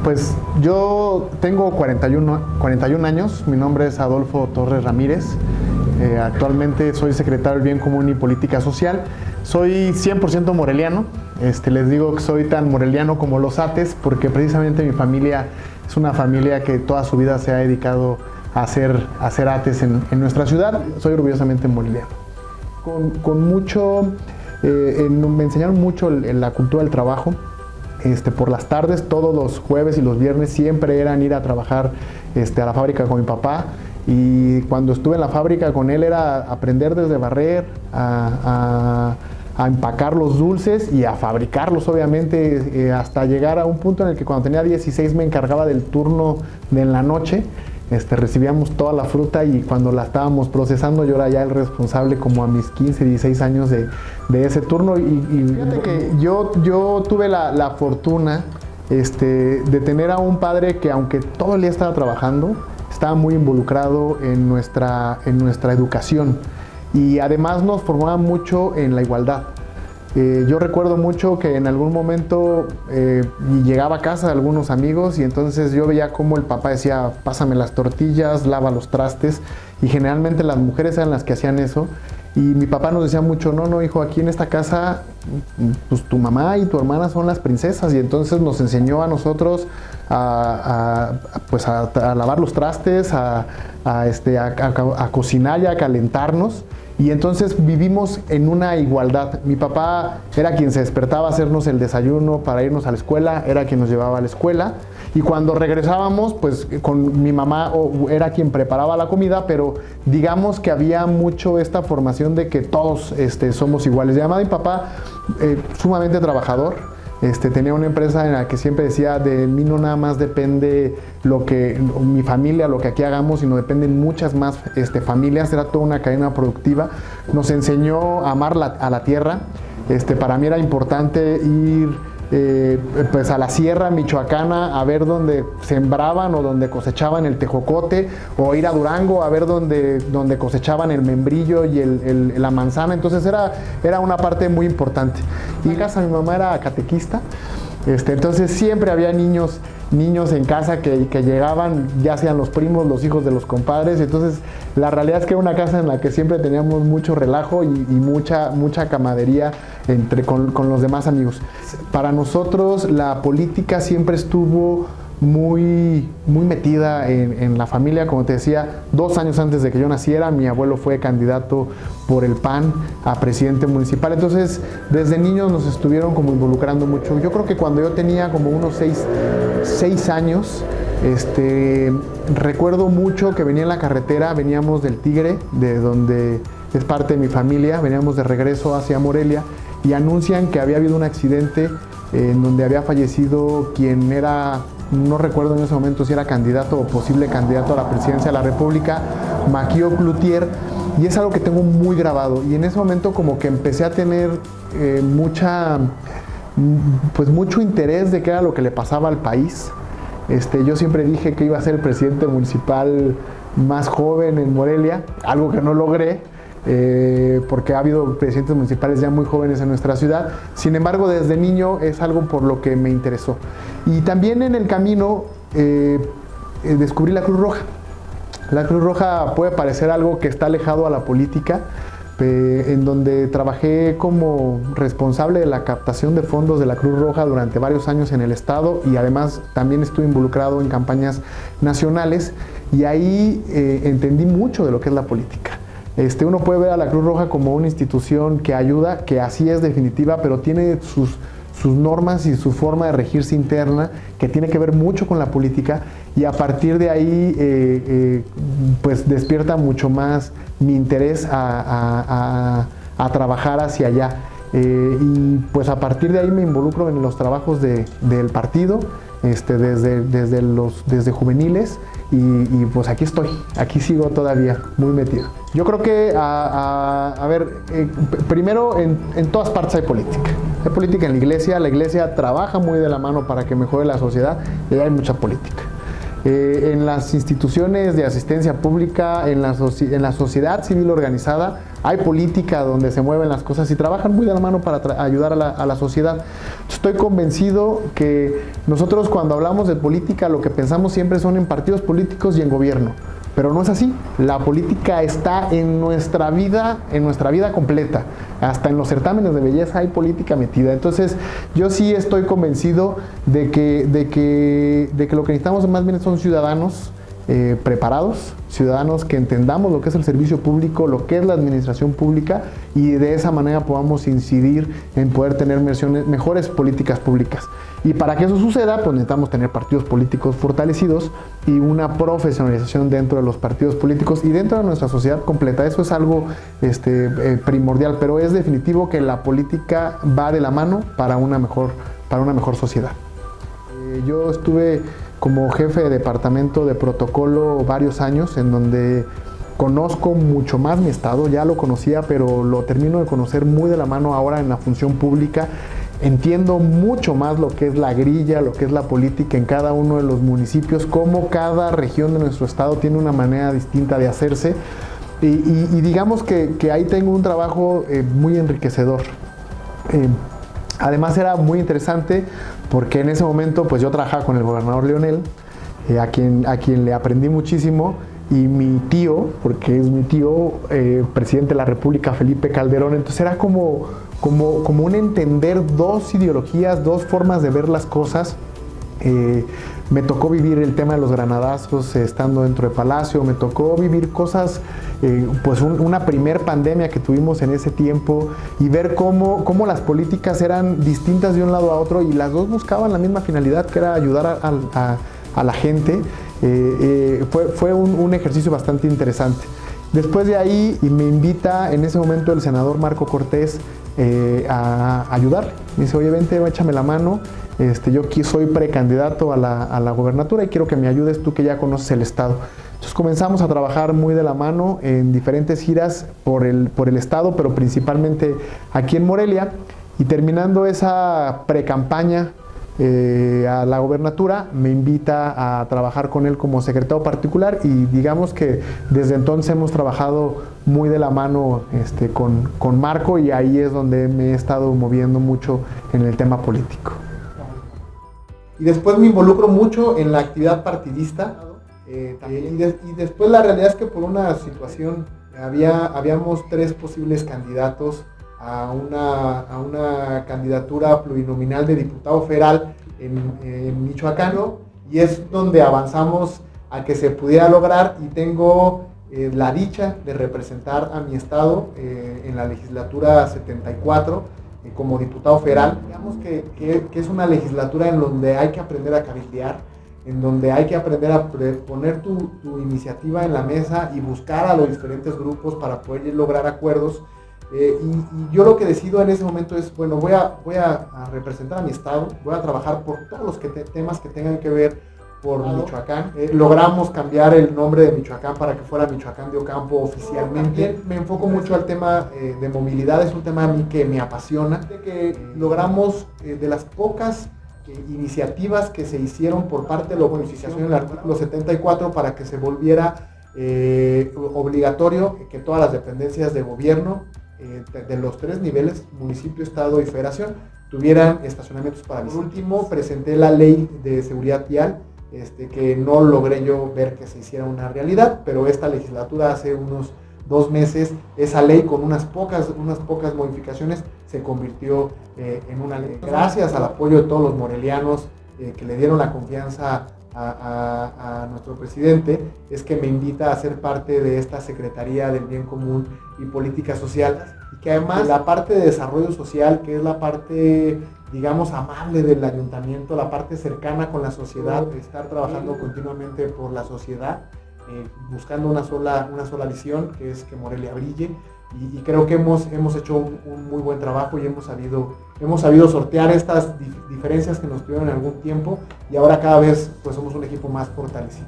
Pues yo tengo 41 años, mi nombre es Adolfo Torres Ramírez, actualmente soy secretario del Bien Común y Política Social, soy 100% moreliano, les digo que soy tan moreliano como los ates porque precisamente mi familia es una familia que toda su vida se ha dedicado a hacer ates en nuestra ciudad, soy orgullosamente moreliano. Me enseñaron mucho la cultura del trabajo. Por las tardes, todos los jueves y los viernes siempre eran ir a trabajar a la fábrica con mi papá, y cuando estuve en la fábrica con él era aprender desde barrer a empacar los dulces y a fabricarlos, obviamente, hasta llegar a un punto en el que cuando tenía 16 me encargaba del turno de en la noche. Recibíamos toda la fruta y cuando la estábamos procesando yo era ya el responsable como a mis 15, 16 años de ese turno. Y fíjate que yo tuve la fortuna de tener a un padre que, aunque todo el día estaba trabajando, estaba muy involucrado en nuestra educación, y además nos formaba mucho en la igualdad. Yo recuerdo mucho que en algún momento llegaba a casa de algunos amigos y entonces yo veía cómo el papá decía: pásame las tortillas, lava los trastes, y generalmente las mujeres eran las que hacían eso. Y mi papá nos decía mucho: no, hijo, aquí en esta casa pues tu mamá y tu hermana son las princesas. Y entonces nos enseñó a nosotros a lavar los trastes, a cocinar y a calentarnos. Y entonces vivimos en una igualdad. Mi papá era quien se despertaba a hacernos el desayuno para irnos a la escuela, era quien nos llevaba a la escuela. Y cuando regresábamos, pues con mi mamá era quien preparaba la comida, pero digamos que había mucho esta formación de que todos somos iguales. Y además mi papá, sumamente trabajador, tenía una empresa en la que siempre decía: de mí no nada más depende mi familia, lo que aquí hagamos, sino dependen muchas más familias. Era toda una cadena productiva. Nos enseñó a amar a la tierra. Para mí era importante ir pues a la sierra michoacana a ver dónde sembraban o donde cosechaban el tejocote, o ir a Durango a ver donde cosechaban el membrillo y la manzana. Entonces era una parte muy importante. Y en casa mi mamá era catequista, entonces siempre había niños en casa que llegaban, ya sean los primos, los hijos de los compadres. Entonces la realidad es que era una casa en la que siempre teníamos mucho relajo y mucha camaradería con los demás amigos. Para nosotros la política siempre estuvo muy metida en la familia. Como te decía, 2 años antes de que yo naciera, mi abuelo fue candidato por el PAN a presidente municipal. Entonces, desde niños nos estuvieron como involucrando mucho. Yo creo que cuando yo tenía como unos 6 años, recuerdo mucho que venía en la carretera, veníamos del Tigre, de donde es parte de mi familia, veníamos de regreso hacia Morelia, y anuncian que había habido un accidente en donde había fallecido quien era, no recuerdo en ese momento si era candidato o posible candidato a la presidencia de la República, Maquio Cloutier, y es algo que tengo muy grabado. Y en ese momento como que empecé a tener mucho interés de qué era lo que le pasaba al país. Yo siempre dije que iba a ser el presidente municipal más joven en Morelia, algo que no logré, porque ha habido presidentes municipales ya muy jóvenes en nuestra ciudad. Sin embargo, desde niño es algo por lo que me interesó. Y también en el camino descubrí la Cruz Roja. La Cruz Roja puede parecer algo que está alejado a la política, en donde trabajé como responsable de la captación de fondos de la Cruz Roja durante varios años en el estado, y además también estuve involucrado en campañas nacionales, y ahí entendí mucho de lo que es la política. Uno puede ver a la Cruz Roja como una institución que ayuda, que así es definitiva, pero tiene sus normas y su forma de regirse interna, que tiene que ver mucho con la política, y a partir de ahí pues despierta mucho más mi interés a trabajar hacia allá. Y pues a partir de ahí me involucro en los trabajos del partido, desde juveniles, y pues aquí estoy, aquí sigo todavía muy metido. Yo creo que, primero en todas partes hay política. Hay política en la iglesia trabaja muy de la mano para que mejore la sociedad, y hay mucha política. En las instituciones de asistencia pública, en la sociedad civil organizada, hay política donde se mueven las cosas y trabajan muy de la mano para ayudar a la sociedad. Estoy convencido que nosotros cuando hablamos de política lo que pensamos siempre son en partidos políticos y en gobierno. Pero no es así. La política está en nuestra vida completa. Hasta en los certámenes de belleza hay política metida. Entonces, yo sí estoy convencido de que lo que necesitamos más bien son ciudadanos preparados, ciudadanos que entendamos lo que es el servicio público, lo que es la administración pública y de esa manera podamos incidir en poder tener mejores políticas públicas. Y para que eso suceda, pues necesitamos tener partidos políticos fortalecidos y una profesionalización dentro de los partidos políticos y dentro de nuestra sociedad completa. Eso es algo primordial, pero es definitivo que la política va de la mano para una mejor sociedad. Yo estuve como jefe de departamento de protocolo varios años, en donde conozco mucho más mi estado, ya lo conocía, pero lo termino de conocer muy de la mano ahora en la función pública. Entiendo mucho más lo que es la grilla, lo que es la política en cada uno de los municipios, cómo cada región de nuestro estado tiene una manera distinta de hacerse y digamos que ahí tengo un trabajo muy enriquecedor. Además era muy interesante porque en ese momento pues yo trabajaba con el gobernador Leonel, a quien le aprendí muchísimo, y mi tío, porque es mi tío, presidente de la República, Felipe Calderón. Entonces era como un entender dos ideologías, dos formas de ver las cosas. Me tocó vivir el tema de los granadazos estando dentro de Palacio, me tocó vivir cosas, pues una primer pandemia que tuvimos en ese tiempo y ver cómo las políticas eran distintas de un lado a otro y las dos buscaban la misma finalidad, que era ayudar a la gente. Fue un ejercicio bastante interesante. Después de ahí me invita en ese momento el senador Marco Cortés a ayudar. Me dice, oye, vente, échame la mano. Yo aquí soy precandidato a la gobernatura y quiero que me ayudes tú que ya conoces el estado. Entonces comenzamos a trabajar muy de la mano en diferentes giras por el estado, pero principalmente aquí en Morelia. Y terminando esa precampaña a la gobernatura, me invita a trabajar con él como secretario particular y digamos que desde entonces hemos trabajado muy de la mano con Marco y ahí es donde me he estado moviendo mucho en el tema político. Y después me involucro mucho en la actividad partidista y después la realidad es que por una situación habíamos 3 posibles candidatos a una candidatura plurinominal de diputado federal en Michoacán, ¿no? Y es donde avanzamos a que se pudiera lograr y tengo la dicha de representar a mi estado en la legislatura 74 como diputado federal. Digamos que es una legislatura en donde hay que aprender a cabildear, en donde hay que aprender a poner tu iniciativa en la mesa y buscar a los diferentes grupos para poder lograr acuerdos. Y yo lo que decido en ese momento es, bueno, voy a representar a mi estado, voy a trabajar por todos los temas que tengan que ver por Michoacán. Logramos cambiar el nombre de Michoacán para que fuera Michoacán de Ocampo oficialmente. Me enfoco mucho al tema de movilidad, es un tema a mí que me apasiona. Que logramos de las pocas iniciativas que se hicieron por parte de la modificación del artículo 74 para que se volviera obligatorio que todas las dependencias de gobierno de los 3 niveles, municipio, estado y federación, tuvieran estacionamientos para bicicletas. Por último, presenté la ley de seguridad vial, que no logré yo ver que se hiciera una realidad, pero esta legislatura hace unos 2 meses, esa ley con unas pocas modificaciones se convirtió en una ley. Gracias al apoyo de todos los morelianos que le dieron la confianza a nuestro presidente, es que me invita a ser parte de esta Secretaría del Bien Común y Políticas Sociales, y que además la parte de desarrollo social, que es la parte, digamos, amable del ayuntamiento, la parte cercana con la sociedad, de estar trabajando continuamente por la sociedad, buscando una sola visión, que es que Morelia brille, y creo que hemos hecho un muy buen trabajo y hemos sabido sortear estas diferencias que nos tuvieron en algún tiempo, y ahora cada vez pues somos un equipo más fortalecido.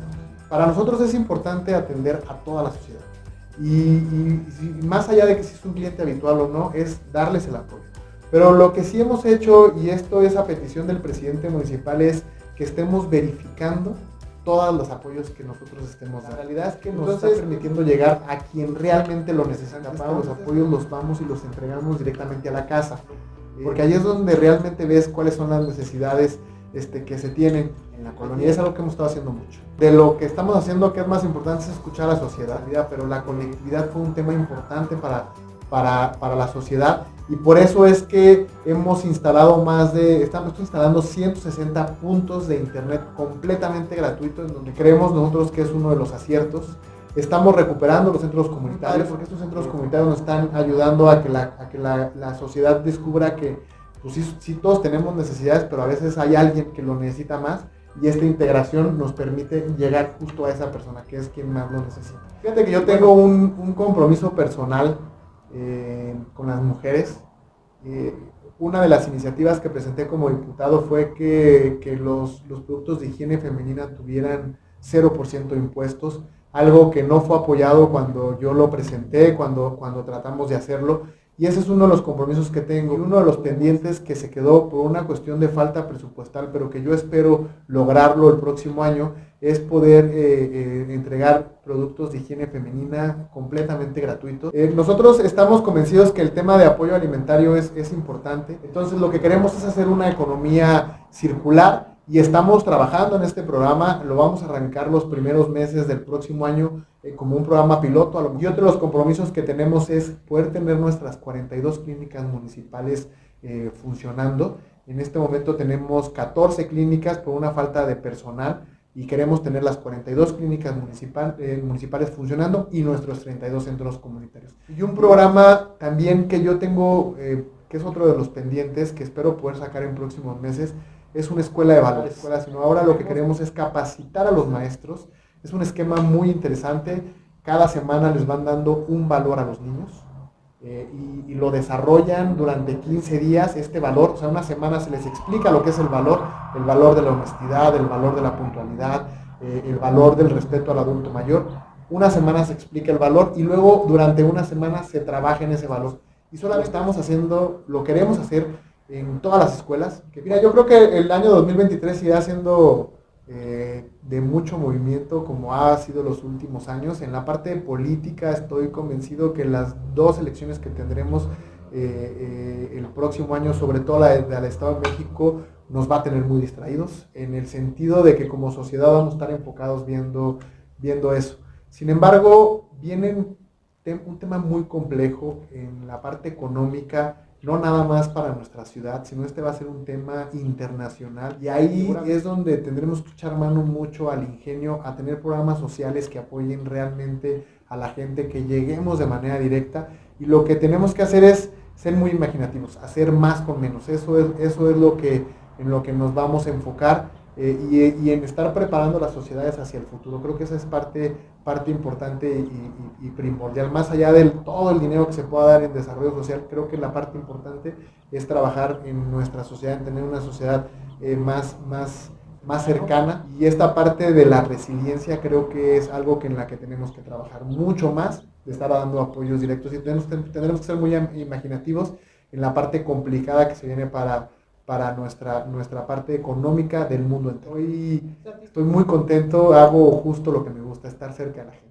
Para nosotros es importante atender a toda la sociedad y más allá de que si es un cliente habitual o no, es darles el apoyo. Pero lo que sí hemos hecho, y esto es a petición del presidente municipal, es que estemos verificando todos los apoyos que nosotros estemos dando. La realidad es que nos está permitiendo llegar a quien realmente lo necesita. Los apoyos los vamos y los entregamos directamente a la casa, porque ahí es donde realmente ves cuáles son las necesidades que se tienen en la colonia. Y es algo que hemos estado haciendo mucho. De lo que estamos haciendo, que es más importante, es escuchar a la sociedad, pero la conectividad fue un tema importante para la sociedad, y por eso es que hemos instalado estamos instalando 160 puntos de internet completamente gratuitos, en donde creemos nosotros que es uno de los aciertos. Estamos recuperando los centros comunitarios, porque estos centros comunitarios nos están ayudando a que la sociedad descubra que pues sí todos tenemos necesidades, pero a veces hay alguien que lo necesita más, y esta integración nos permite llegar justo a esa persona que es quien más lo necesita. Fíjate que yo tengo un compromiso personal con las mujeres. Una de las iniciativas que presenté como diputado fue que los productos de higiene femenina tuvieran 0% de impuestos, algo que no fue apoyado cuando yo lo presenté, cuando tratamos de hacerlo. Y ese es uno de los compromisos que tengo, uno de los pendientes que se quedó por una cuestión de falta presupuestal, pero que yo espero lograrlo el próximo año, es poder entregar productos de higiene femenina completamente gratuitos. Nosotros estamos convencidos que el tema de apoyo alimentario es importante, entonces lo que queremos es hacer una economía circular, y estamos trabajando en este programa. Lo vamos a arrancar los primeros meses del próximo año como un programa piloto. Y otro de los compromisos que tenemos es poder tener nuestras 42 clínicas municipales funcionando. En este momento tenemos 14 clínicas por una falta de personal, y queremos tener las 42 clínicas municipales funcionando, y nuestros 32 centros comunitarios. Y un programa también que yo tengo, que es otro de los pendientes que espero poder sacar en próximos meses, es una escuela de valores. Sino ahora lo que queremos es capacitar a los maestros. Es un esquema muy interesante. Cada semana les van dando un valor a los niños y lo desarrollan durante 15 días, este valor. O sea, una semana se les explica lo que es el valor de la honestidad, el valor de la puntualidad, el valor del respeto al adulto mayor. Una semana se explica el valor, y luego durante una semana se trabaja en ese valor. Y solamente lo queremos hacer en todas las escuelas. Que mira, yo creo que el año 2023 irá siendo de mucho movimiento, como ha sido los últimos años. En la parte política estoy convencido que las dos elecciones que tendremos el próximo año, sobre todo la del Estado de México, nos va a tener muy distraídos, en el sentido de que como sociedad vamos a estar enfocados viendo eso. Sin embargo, viene un tema muy complejo en la parte económica, no nada más para nuestra ciudad, sino va a ser un tema internacional, y ahí es donde tendremos que echar mano mucho al ingenio, a tener programas sociales que apoyen realmente a la gente, que lleguemos de manera directa, y lo que tenemos que hacer es ser muy imaginativos, hacer más con menos. Eso es en lo que nos vamos a enfocar, y en estar preparando las sociedades hacia el futuro. Creo que esa es parte importante y primordial, más allá de todo el dinero que se pueda dar en desarrollo social. Creo que la parte importante es trabajar en nuestra sociedad, en tener una sociedad más cercana, y esta parte de la resiliencia creo que es algo en la que tenemos que trabajar mucho más, de estar dando apoyos directos, y tendremos que ser muy imaginativos en la parte complicada que se viene para nuestra parte económica del mundo entero. Estoy muy contento, hago justo lo que me gusta, estar cerca de la gente.